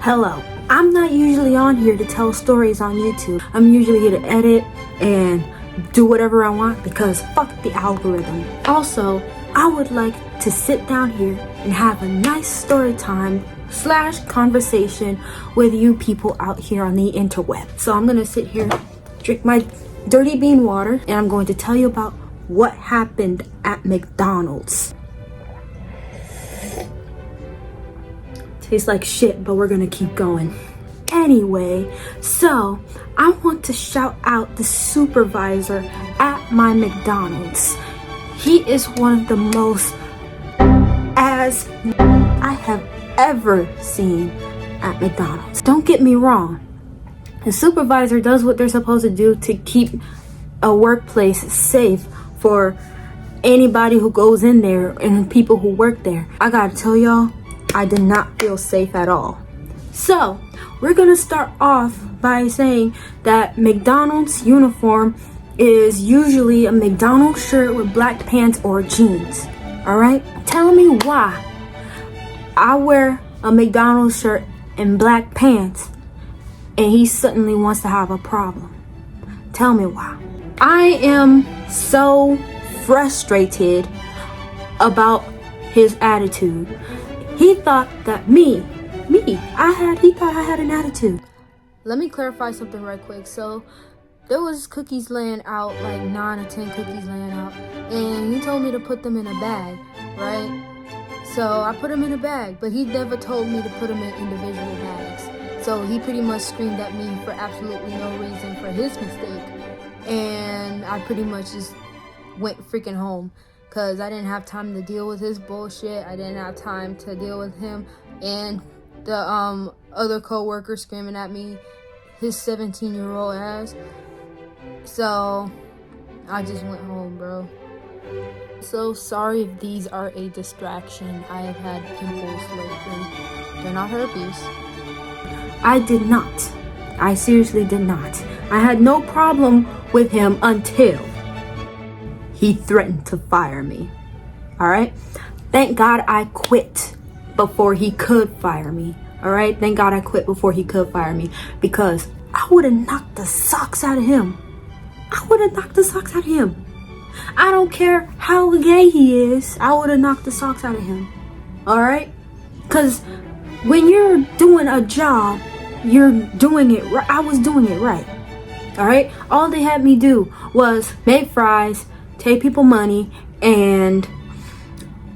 Hello. I'm not usually on here to tell stories on YouTube. I'm usually here to edit and do whatever I want because fuck the algorithm. Also, I would like to sit down here and have a nice story time / conversation with you people out here on the interweb. So I'm gonna sit here, drink my dirty bean water, and I'm going to tell you about what happened at McDonald's. Tastes like shit, but we're gonna keep going. Anyway, so I want to shout out the supervisor at my McDonald's. He is one of the most as I have ever seen at McDonald's. Don't get me wrong. The supervisor does what they're supposed to do to keep a workplace safe for anybody who goes in there and people who work there. I gotta tell y'all, I did not feel safe at all. So, we're gonna start off by saying that McDonald's uniform is usually a McDonald's shirt with black pants or jeans. Alright? Tell me why I wear a McDonald's shirt and black pants and he suddenly wants to have a problem. Tell me why. I am so frustrated about his attitude. He thought that he thought I had an attitude. Let me clarify something right quick. So there was cookies laying out, like 9 or 10 cookies laying out, and he told me to put them in a bag, right? So I put them in a bag, but he never told me to put them in individual bags. So he pretty much screamed at me for absolutely no reason for his mistake, and I pretty much just went freaking home because I didn't have time to deal with his bullshit. I didn't have time to deal with him and the other co-worker screaming at me, his 17-year-old ass. So I just went home, bro. So sorry if these are a distraction. I have had pimples lately. They're not herpes. I did not. I seriously did not. I had no problem with him until he threatened to fire me. Alright? Thank God I quit before he could fire me. Alright? Thank God I quit before he could fire me. Because I would have knocked the socks out of him. I would have knocked the socks out of him. I don't care how gay he is. I would have knocked the socks out of him. Alright? Because when you're doing a job, you're doing it right. I was doing it right. Alright? All they had me do was make fries, take people money, and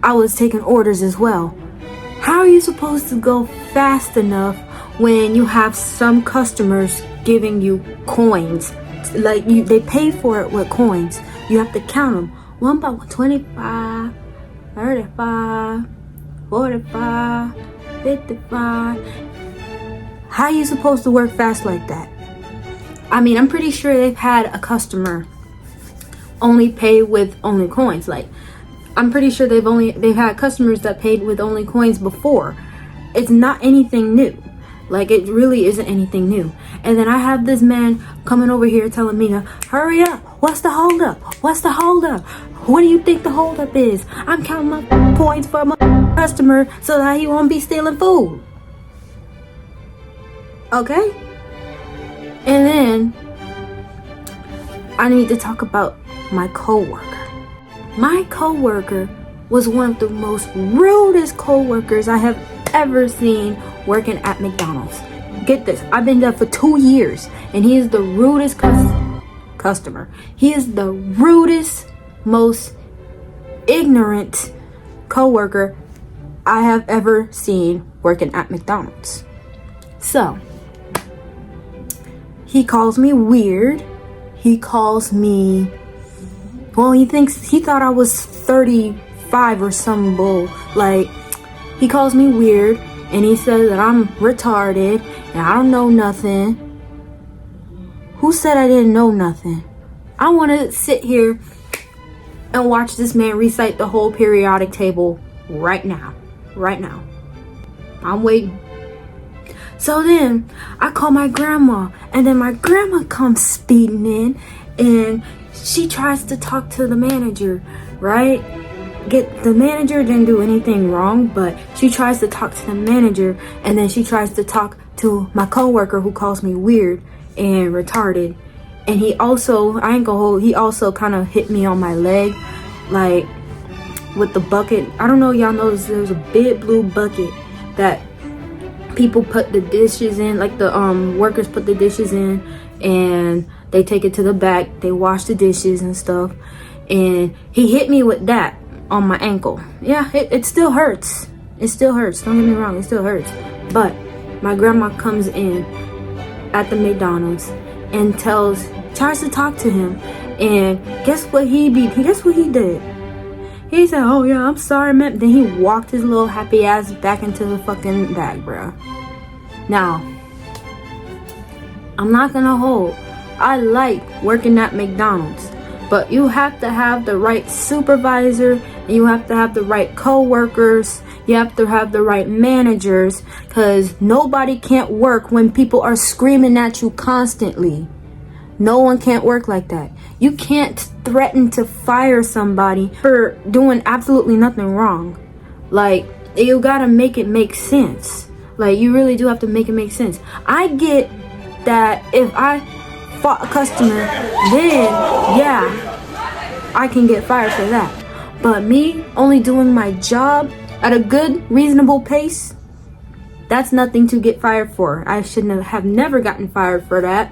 I was taking orders as well. How are you supposed to go fast enough when you have some customers giving you coins? Like they pay for it with coins. You have to count them. 1 by 25, 35, 45, 55. How are you supposed to work fast like that? I mean, I'm pretty sure they've had a customer only pay with only coins. Like, I'm pretty sure they've had customers that paid with only coins before. It's not anything new. Like, it really isn't anything new. And then I have this man coming over here telling me to hurry up. What's the holdup? What's the holdup? What do you think the holdup is? I'm counting my points for my customer so that he won't be stealing food. Okay? And then I need to talk about my coworker. My coworker was one of the most rudest coworkers I have ever seen working at McDonald's. Get this, I've been there for 2 years and he is the rudest customer. He is the rudest, most ignorant coworker I have ever seen working at McDonald's. So, he calls me weird. He calls me, well, he thought I was 35 or some bull. Like, he calls me weird and he says that I'm retarded and I don't know nothing. Who said I didn't know nothing? I want to sit here and watch this man recite the whole periodic table right now. Right now. I'm waiting. So then I call my grandma, and then my grandma comes speeding in and she tries to talk to the manager, right? the manager didn't do anything wrong, but she tries to talk to the manager, and then she tries to talk to my coworker who calls me weird and retarded. And he also, I ain't gonna hold, he also kind of hit me on my leg, like with the bucket. I don't know, y'all know there's a big blue bucket that people put the dishes in, like the workers put the dishes in, and they take it to the back, they wash the dishes and stuff. And he hit me with that on my ankle. Yeah, it still hurts. It still hurts, don't get me wrong, it still hurts. But my grandma comes in at the McDonald's and tries to talk to him. And guess what he did? He said, "Oh yeah, I'm sorry, man." Then he walked his little happy ass back into the fucking bag, bro. Now, I'm not gonna hold. I like working at McDonald's, but you have to have the right supervisor, and you have to have the right co-workers, you have to have the right managers, because nobody can't work when people are screaming at you constantly. No one can't work like that. You can't threaten to fire somebody for doing absolutely nothing wrong. Like, you gotta make it make sense. Like, you really do have to make it make sense. I get that if I fought a customer, then yeah, I can get fired for that. But me only doing my job at a good, reasonable pace, that's nothing to get fired for. I should have never gotten fired for that.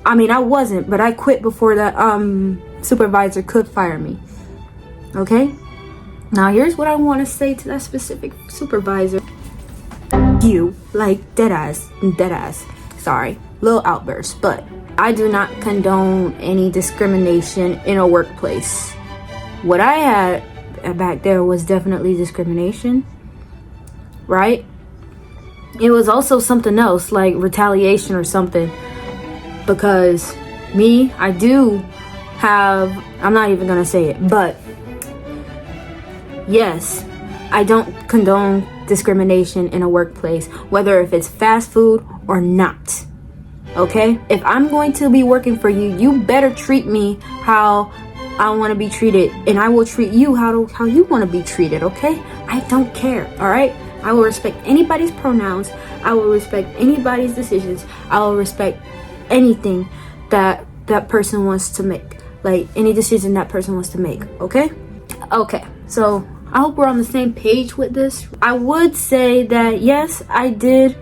I mean, I wasn't, but I quit before that supervisor could fire me. Okay? Now, here's what I want to say to that specific supervisor. You, like, deadass. Sorry, little outburst, but I do not condone any discrimination in a workplace. What I had back there was definitely discrimination, right? It was also something else, like retaliation or something. Because me, I'm not even gonna say it, but yes, I don't condone discrimination in a workplace, whether if it's fast food or not. Okay? If I'm going to be working for you, you better treat me how I want to be treated, and I will treat you how you want to be treated. Okay? I don't care. All right? I will respect anybody's pronouns. I will respect anybody's decisions. I will respect anything that person wants to make, like any decision that person wants to make. Okay, so I hope we're on the same page with this. I would say that yes, I did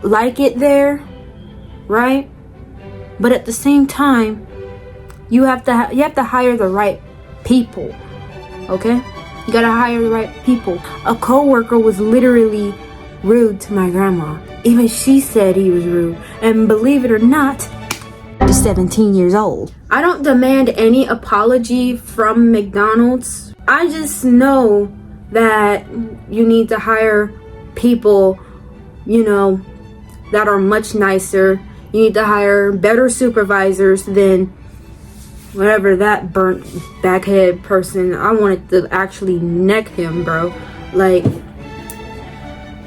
like it there, right? But at the same time, you have to hire the right people. Okay, you gotta hire the right people. A coworker was literally rude to my grandma. Even she said he was rude. And believe it or not, he's 17 years old. I don't demand any apology from McDonald's. I just know that you need to hire people, that are much nicer. You need to hire better supervisors than whatever that burnt backhead person. I wanted to actually neck him, bro. Like,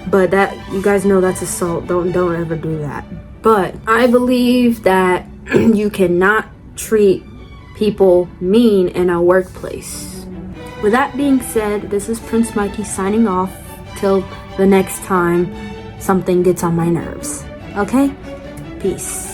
but that, you guys know that's assault. Don't ever do that. But I believe that you cannot treat people mean in a workplace. With that being said, this is Prince Mikey signing off till the next time something gets on my nerves. Okay? Peace.